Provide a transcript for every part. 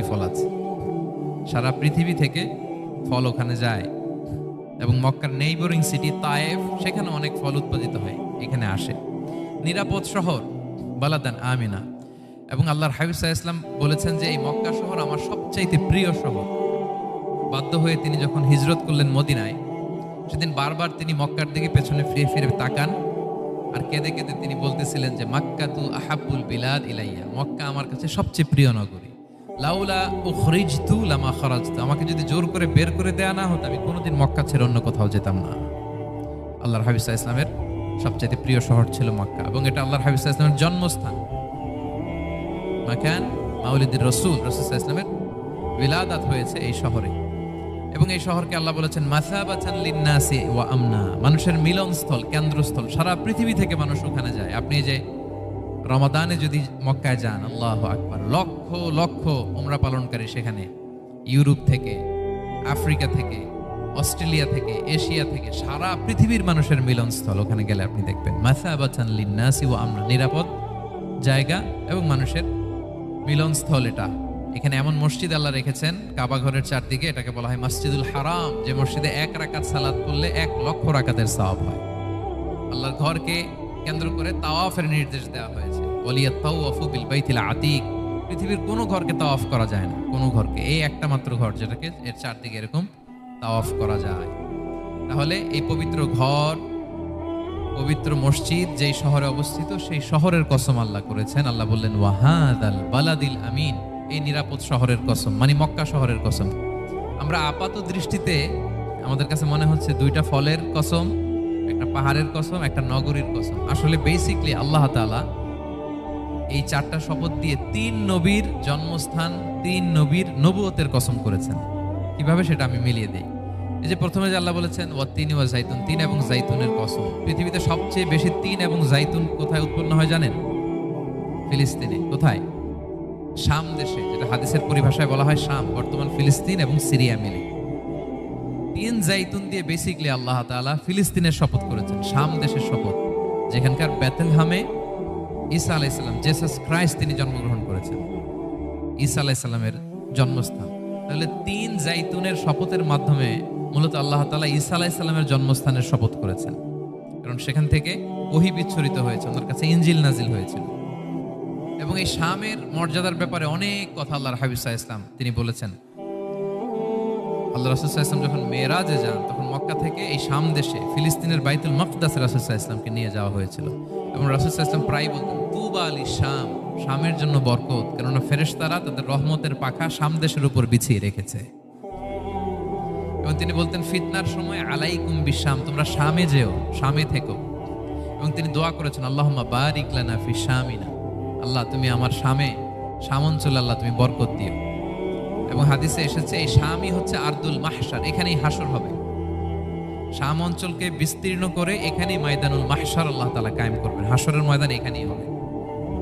ফল আছে, সারা পৃথিবী থেকে ফল ওখানে যায় এবং মক্কার নেইবরিং সিটি তায়েফ, সেখানে অনেক ফল উৎপাদিত হয়, এখানে আসে। নিরাপদ শহর, বালাদান আমিনা। এবং আল্লাহর হাবিব সাল্লাল্লাহু আলাইহি ওয়াসাল্লাম বলেছেন যে এই মক্কা শহর আমার সবচাইতে প্রিয় শহর। বাধ্য হয়ে তিনি যখন হিজরত করলেন মদিনায়, সেদিন বারবার তিনি মক্কার দিকে পেছনে ফিরে ফিরে তাকান আর কেঁদে কেঁদে তিনি বলতেছিলেন যে মাক্কাতু আহাব্বুল বিলাদ ইলাইয়া, মক্কা আমার কাছে সবচেয়ে প্রিয় নগরী। লাউলা উখরিজতু লামা খারাজতু, আমাকে যদি জোর করে বের করে দেয়া না হতো আমি কোনোদিন মক্কা ছেড়ে অন্য কোথাও যেতাম না। আল্লাহর হাবিব সাল্লাল্লাহু আলাইহি ওয়াসাল্লামের সবচেয়ে প্রিয় শহর ছিল মক্কা, এবং এটা আল্লাহর হাবিব সাল্লাল্লাহু আলাইহি ওয়াসাল্লামের জন্মস্থান। মাকান মাউলিদির রাসূল, রাসূল সাল্লাল্লাহু আলাইহি ওয়াসাল্লামের বিলাদাত হয়েছে এই শহরে। এবং এই শহরকে আল্লাহ বলেছেন মাসাবাতান লিন্নাসি ওয়া আমনা, মানুষের মিলনস্থল, কেন্দ্রস্থল। সারা পৃথিবী থেকে মানুষ ওখানে যায়। আপনি যে রমাদানে যদি মক্কায় যান, আল্লাহু আকবার, লক্ষ লক্ষ উমরা পালনকারী সেখানে, ইউরোপ থেকে, আফ্রিকা থেকে, অস্ট্রেলিয়া থেকে, এশিয়া থেকে, সারা পৃথিবীর মানুষের মিলনস্থল। ওখানে গেলে আপনি দেখবেন মাসাবাতান লিন্নাসি ওয়া আমনা, নিরাপদ জায়গা এবং মানুষের মিলনস্থল। এটা এখানে এমন মসজিদ আল্লাহ রেখেছেন কাবা ঘরের চারদিকে, এটাকে বলা হয় মসজিদুল হারাম, যে মসজিদে 1 রাকাত সালাত পড়লে 1 লক্ষ রাকাতের সওয়াব হয়। আল্লাহর ঘরকে কেন্দ্র করে তাওয়াফের নির্দেশ দেওয়া হয়েছে। ওয়ালিয়াত তাওয়াফু বিল বাইতিল আতিক, পৃথিবীর কোনো ঘরকে তাওয়াফ করা যায় না, কোনো ঘরকে, এই একটা মাত্র ঘর যেটাকে এর চারদিকে এরকম তাওয়াফ করা যায়। তাহলে এই পবিত্র ঘর, পবিত্র মসজিদ যেই শহরে অবস্থিত, সেই শহরের কসম আল্লাহ করেছেন। আল্লাহ বললেন ওয়াহাদাল বালাদিল আমিন, এই নিরাপদ শহরের কসম, মানে মক্কা শহরের কসম। আমরা আপাত দৃষ্টিতে আমাদের কাছে মনে হচ্ছে দুইটা ফলের কসম, একটা পাহাড়ের কসম, একটা নগরীর কসম। আসলে বেসিকলি আল্লাহ তাআলা এই 4টা শপথ দিয়ে 3 নবীর জন্মস্থান, 3 নবীর নবুয়তের কসম করেছেন। কিভাবে সেটা আমি মিলিয়ে দিই। এই যে প্রথমে যে আল্লাহ বলেছেন ওয়াত্তিনি ওয়া জাইতুন, 3 এবং জাইতুনের কসম। পৃথিবীতে সবচেয়ে বেশি 3 এবং জাইতুন কোথায় উৎপন্ন হয় জানেন? ফিলিস্তিনে। কোথায়? শাম দেশে, যেটা হাদিসের পরিভাষায় বলা হয় শাম, বর্তমান ফিলিস্তিন এবং সিরিয়া মিলে। 3 জাইতুন দিয়ে বেসিকলি আল্লাহ তাআলা ফিলিস্তিনের শপথ করেছেন, শাম দেশের শপথ, যেখানকার বেথলহামে ঈসা আলাইহিস সালাম, জেসাস ক্রাইস্ট, তিনি জন্মগ্রহণ করেছেন। ঈসা আলাইহিস সালামের জন্মস্থান। তাহলে 3 জাইতুনের শপথের মাধ্যমে মূলত আল্লাহ তাআলা ঈসা আলাইহিস সালামের জন্মস্থানের শপথ করেছেন, কারণ সেখান থেকে ওহী বিচ্ছুরিত হয়েছে, ওনার কাছে ইনজিল নাজিল হয়েছিল। এবং এই শামের মর্যাদার ব্যাপারে অনেক কথা আল্লাহর হাবিব সাল্লাল্লাহু আলাইহি ওয়াসাল্লাম তিনি বলেছেন। আল্লাহ রাসূল সাল্লাল্লাহু আলাইহি ওয়াসাল্লাম যখন মেরাজে যান, তখন মক্কা থেকে এই শাম দেশে ফিলিস্তিনের বাইতুল মাকদাসে রাসূল সাল্লাল্লাহু আলাইহি ওয়াসাল্লামকে নিয়ে যাওয়া হয়েছিল। এবং রাসূল সাল্লাল্লাহু আলাইহি ওয়াসাল্লাম প্রায় বলতেন তুবা আলি শাম, শামের জন্য বরকত, কেননা ফেরেশতারা তাদের রহমতের পাখা শাম দেশের উপর বিছিয়ে রেখেছে। এবং তিনি বলতেন ফিতনার সময় আলাইকুম বিশাম, তোমরা শামে যেও, শামে থেকো। এবং তিনি দোয়া করেছেন আল্লাহুম্মা বারিক লানা ফি শামিনা, আল্লাহ তুমি আমার শামে, শাম অঞ্চলে আল্লাহ তুমি বরকত দিও। এবং হাদিসে এসেছে এই শামই হচ্ছে আরদুল মাহশার, এখানেই হাসর হবে। শাম অঞ্চলকে বিস্তীর্ণ করে এখানেই ময়দানুল মাহশার আল্লাহ তাআলা কায়েম করবেন, হাসরের ময়দান এখানেই হবে।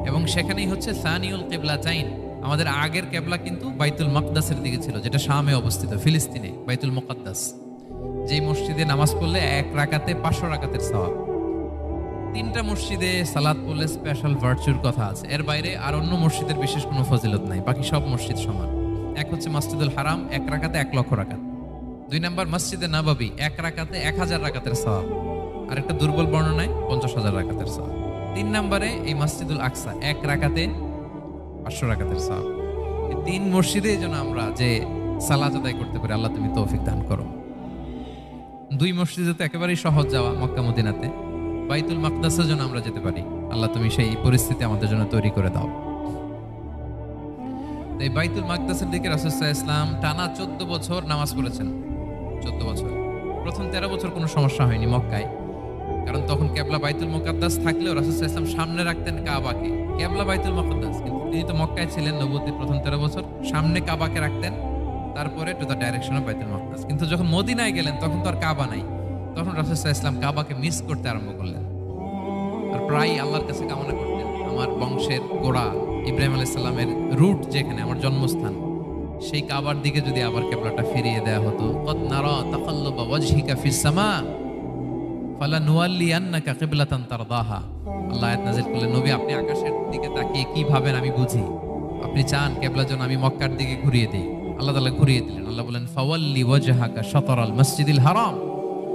এবং সেখানেই হচ্ছে সানিউল কিবলাতাইন, আমাদের আগের কিবলা কিন্তু বাইতুল মাকদাসের দিকে ছিল, যেটা শামে অবস্থিত, ফিলিস্তিনে বাইতুল মুকাদ্দাস, যেই মসজিদে নামাজ পড়লে 1 রাকাতে 500 রাকাতের সওয়াব। 3টা মসজিদে সালাত পড়লে স্পেশাল ভার্চুর কথা আছে, এর বাইরে আর অন্য মসজিদের বিশেষ কোনো ফজিলত নাই, বাকি সব মসজিদ সমান। এক হচ্ছে মসজিদুল হারাম, 1 রাকাতে 1 লক্ষ রাকাত। 2 নম্বর মসজিদে নববী, 1 রাকাতে 1000 রাকাতের সওয়াব, আর একটা দুর্বল বর্ণনায় 50,000 রাকাতের সওয়াব। 3 নম্বরে এই মসজিদুল আকসা, 1 রাকাতে 500 রাকাতের সওয়াব। এই 3 মসজিদে যেন আমরা যে সালাত আদায় করতে পারি, আল্লাহ তুমি তৌফিক দান করো। 2 মসজিদে তো একেবারেই সহজ যাওয়া, মক্কা মদিনাতে। বাইতুল মাকদাসের জন্য আমরা যেতে পারি, আল্লাহ তুমি সেই পরিস্থিতি আমাদের জন্য তৈরি করে দাও। এই বাইতুল মাকদাসের দিকে রাসূল সাল্লাল্লাহু আলাইহি ওয়াসাল্লাম টানা 14 বছর নামাজ পড়েছেন। 14 বছর। প্রথম 13 বছর কোনো সমস্যা হয়নি মক্কায়, কারণ তখন কিবলা বাইতুল মুকাদ্দাস থাকলেও রাসূল সাল্লাল্লাহু আলাইহি ওয়াসাল্লাম সামনে রাখতেন কাবাকে। কিবলা বাইতুল মুকাদ্দাস, কিন্তু তিনি তো মক্কায় ছিলেন নবুয়তের প্রথম 13 বছর, সামনে কাবাকে রাখতেন, তারপরে টু দ্য ডাইরেকশন অফ বাইতুল মুকাদ্দাস। কিন্তু যখন মদিনায় গেলেন তখন তো আর কাবা নাই, তখন রাসূল সাল্লাল্লাহু আলাইহি ওয়াসাল্লাম কাবাকে মিস করতে আরম্ভ করলেন। আর প্রায় আল্লাহর কাছে কামনা করতেন আমার বংশের গোড়া ইব্রাহিম আলাইহিস সালামের রুট, যেখানে আমার জন্মস্থান, সেই কাবার দিকে যদি আবার কিবলাটা ফিরিয়ে দেয়া হতো। কদ নারা তাকাল্লুবা ওয়াজহিকা ফিস সামা ফালানুওয়াল্লিয়ান্নাকা কিবলাতান তারদাহা, আল্লাহ আয়াত নাযিল করলেন, নবী আপনি আকাশের দিকে তাকিয়ে কি ভাবেন আমি বুঝি, আপনি চান কেবলা যেন আমি মক্কার দিকে ঘুরিয়ে দিই, আল্লাহ তাআলা ঘুরিয়ে দিলেন। আল্লাহ বলেন ফাওয়াল্লি ওয়াজহাকা শাতরাল মসজিদিল হারাম,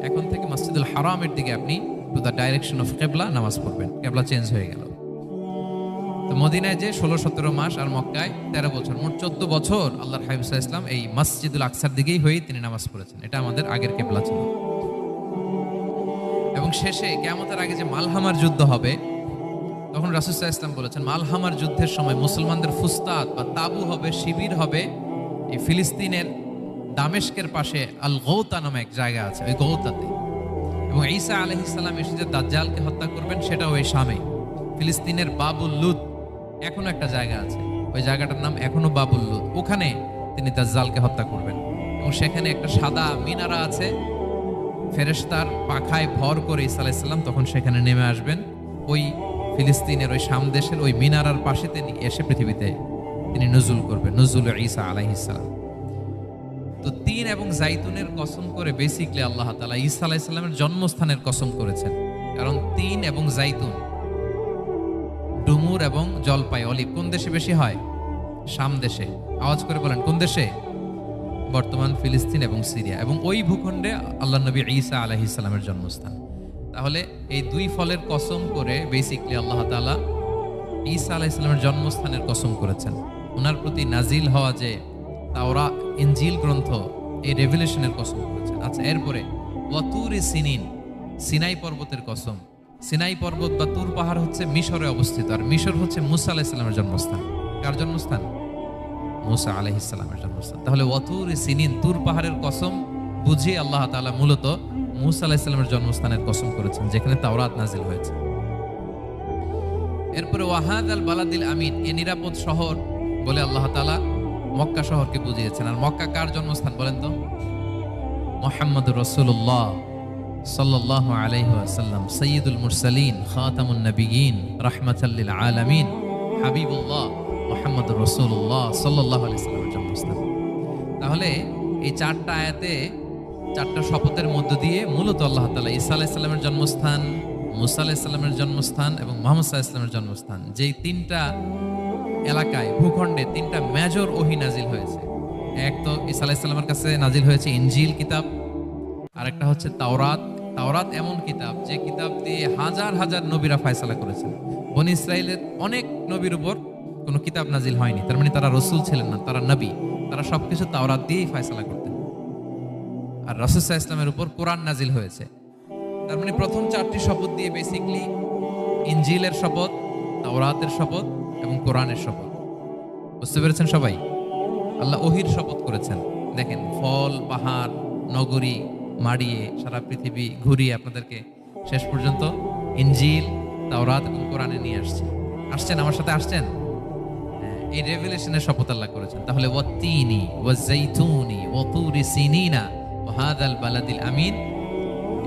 এখন থেকে মসজিদুল হারামের দিকে আপনি টু দ্য ডাইরেকশন অফ কেবলা নামাজ পড়বেন। কেবলা চেঞ্জ হয়ে গেল। তো মদিনায় যে 16-17 মাস আর মক্কায় 13 বছর, মোট 14 বছর আল্লাহর হাবিব সাল্লাল্লাহু আলাইহি ওয়াসাল্লাম এই মসজিদুল আকসার দিকেই হয়ে তিনি নামাজ পড়েছেন। এটা আমাদের আগের কেবলা ছিল। এবং শেষে কিয়ামতের আগে যে মালহামার যুদ্ধ হবে, তখন রাসূল সাল্লাল্লাহু আলাইহি ওয়াসাল্লাম বলেছেন মালহামার যুদ্ধের সময় মুসলমানদের ফুস্তাদ বা তাবু হবে, শিবির হবে এই ফিলিস্তিনের দামেস্কের পাশে আল গৌতা নামে এক জায়গা আছে, ওই গৌতাতে। এবং ঈসা আলাইহিস সালাম এসে যে দাজ্জালকে হত্যা করবেন সেটাও ওই শামে। ফিলিস্তিনের বাবুল লুদ এখনো একটা জায়গা আছে, ওই জায়গাটার নাম এখনো বাবুল লুদ, ওখানে তিনি দাজ্জালকে হত্যা করবেন। এবং সেখানে একটা সাদা মিনারা আছে, ফেরেশতার পাখায় ভর করে ঈসা আলাইহিস সালাম তখন সেখানে নেমে আসবেন। ওই ফিলিস্তিনের ওই শাম দেশের ওই মিনারার পাশে তিনি এসে পৃথিবীতে তিনি নুজুল করবেন, নুজুল ঈসা আলাইহিস সালাম। তো তিন এবং জাইতুনের কসম করে বেসিক্যালি আল্লাহ তাআলা ঈসা আলাইহিস সালামের জন্মস্থানের কসম করেছেন। কারণ তিন এবং জাইতুন, ডুমুর এবং জলপাই, অলিভ কোন দেশে বেশি হয়? শাম দেশে। আওয়াজ করে বলেন কোন দেশে? বর্তমান ফিলিস্তিন এবং সিরিয়া। এবং ওই ভূখণ্ডে আল্লাহ নবী ঈসা আলাইহিস সালামের জন্মস্থান। তাহলে এই দুই ফলের কসম করে বেসিক্যালি আল্লাহ তাআলা ঈসা আলাইহিস সালামের জন্মস্থানের কসম করেছেন। ওনার প্রতি নাজিল হওয়া যে তাওরাত ইনজিল গ্রন্থ, এই রেভেলেশনের কসম করেছেন। আচ্ছা, এরপরে ওয়াতুরি সিনিন, সিনাই পর্বতের কসম। সিনাই পর্বত বা তুর পাহাড় হচ্ছে মিশরে অবস্থিত, আর মিশর হচ্ছে মুসা আলাইহিস সালামের জন্মস্থান। কার জন্মস্থান? মুসা আলাইহিস সালামের জন্মস্থান। তাহলে ওয়াতুরি সিনিন, তুর পাহাড়ের কসম বুঝিয়ে আল্লাহ তাআলা মূলত মুসা আলাইহিস সালামের জন্মস্থানের কসম করেছেন, যেখানে তাওরাত নাজিল হয়েছে। এরপরে ওয়াহাদাল বালাদিল আমিন, এ নিরাপদ শহর বলে আল্লাহ তাআলা মক্কা শহরকে বুঝিয়েছেন। আর মক্কা কার জন্মস্থান বলেন তো? মুহাম্মদুর রাসূলুল্লাহ সাল্লাল্লাহু আলাইহি ওয়াসাল্লাম, সাইয়্যিদুল মুরসালিন, খাতামুন নবিয়্যিন, রাহমাতাল লিল আলামিন, হাবিবুল্লাহ মুহাম্মদুর রাসূলুল্লাহ সাল্লাল্লাহু আলাইহি ওয়াসাল্লামের জন্মস্থান। তাহলে এই চারটা আয়াতে, চারটা শপথের মধ্য দিয়ে মূলত আল্লাহ তাআলা ঈসা আলাইহিস সালামের জন্মস্থান, মুসা আলাইহিস সালামের জন্মস্থান এবং মুহাম্মদ সাল্লাল্লাহু আলাইহি ওয়াসাল্লামের জন্মস্থান, যেই তিনটা এলাকায়, ভূখণ্ডে তিনটা মেজর ওহী নাজিল হয়েছে। এক তো ঈসা আলাইহিস সালামের কাছে নাজিল হয়েছে ইনজিল কিতাব, আরেকটা হচ্ছে তাওরাত। তাওরাত এমন কিতাব যে কিতাব দিয়ে হাজার হাজার নবীরা ফয়সালা করেছেন। বনি ইসরাইলের অনেক নবীর উপর কোনো কিতাব নাজিল হয়নি, তার মানে তারা রাসূল ছিলেন না, তারা নবী। তারা সবকিছু তাওরাত দিয়েই ফয়সালা করতেন। আর রাসূল সাল্লাল্লাহু আলাইহি ওয়াসাল্লামের উপর কোরআন নাজিল হয়েছে। তার মানে প্রথম চারটি শপথ দিয়ে বেসিক্যালি ইনজিলের শপথ, তাওরাতের শপথ এবং কোরআনের শপথ। বুঝতে পেরেছেন সবাই? আল্লাহ ওহির শপথ করেছেন। দেখেন, ফল, পাহাড়, নগরী মাড়িয়ে সারা পৃথিবী ঘুরিয়ে আপনাদেরকে শেষ পর্যন্ত ইনজিল, তাওরাত এবং কোরআনে নিয়ে আসছেন। আমার সাথে আসছেন? এই রেভেলেশনের শপথ আল্লাহ করেছেন। তাহলে ওয়াত্তিনি ওয়াজাইতুনি ওয়াতুরি সিনিনা ওয়া হাদাল বালাদিল আমিন,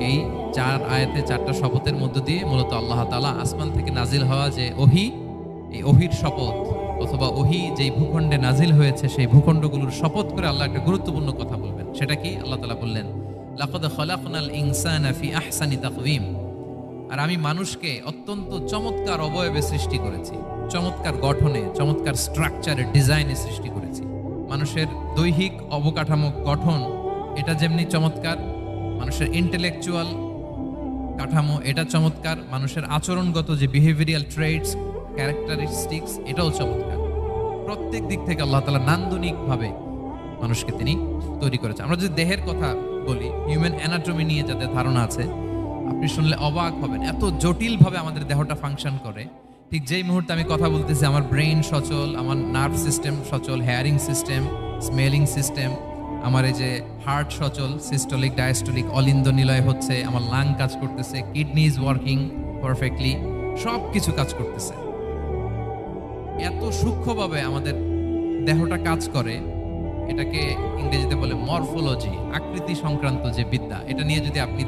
এই চার আয়াতে, চারটা শপথের মধ্য দিয়ে মূলত আল্লাহ তাআলা আসমান থেকে নাজিল হওয়া যে ওহী, এই ওহীর শপথ অথবা ওহী যেই ভূখণ্ডে নাজিল হয়েছে সেই ভূখণ্ডগুলোর শপথ করে আল্লাহ একটা গুরুত্বপূর্ণ কথা বলবেন। সেটা কি? আল্লাহ তাআলা বললেন লাকাদ খালাকনাল ইনসানা ফি আহসানি তাকওয়িম, আর আমি মানুষকে অত্যন্ত চমৎকার অবয়বে সৃষ্টি করেছি, চমৎকার গঠনে, চমৎকার স্ট্রাকচারে, ডিজাইনে সৃষ্টি করেছি। মানুষের দৈহিক অবকাঠামো গঠন এটা যেমনি চমৎকার, মানুষের ইন্টেলেকচুয়াল কাঠামো এটা চমৎকার, মানুষের আচরণগত যে বিহেভিয়ারাল ট্রেটস, ক্যারেক্টারিস্টিক্স এটাও চমৎকার। প্রত্যেক দিক থেকে আল্লাহ তাআলা নান্দনিকভাবে মানুষকে তিনি তৈরি করেছেন। আমরা যদি দেহের কথা বলি, হিউম্যান অ্যানাটমি নিয়ে যাদের ধারণা আছে, আপনি শুনলে অবাক হবেন এত জটিলভাবে আমাদের দেহটা ফাংশন করে। ঠিক যেই মুহূর্তে আমি কথা বলতেছি আমার ব্রেইন সচল, আমার নার্ভ সিস্টেম সচল, হেয়ারিং সিস্টেম, স্মেলিং সিস্টেম, আমার এই যে হার্ট সচল, সিস্টোলিক ডায়াস্টোলিক অলিন্দ নিলয় হচ্ছে, আমার লাং কাজ করতেছে, কিডনি ইজ ওয়ার্কিং পারফেক্টলি, সব কিছু কাজ করতেছে। এত সূক্ষ্মভাবে আমাদের দেহটা কাজ করে, এটাকে ইংরেজিতে বলে মরফোলজি, আকৃতি সংক্রান্ত যে বিদ্যা, এটা নিয়ে যদি আপনি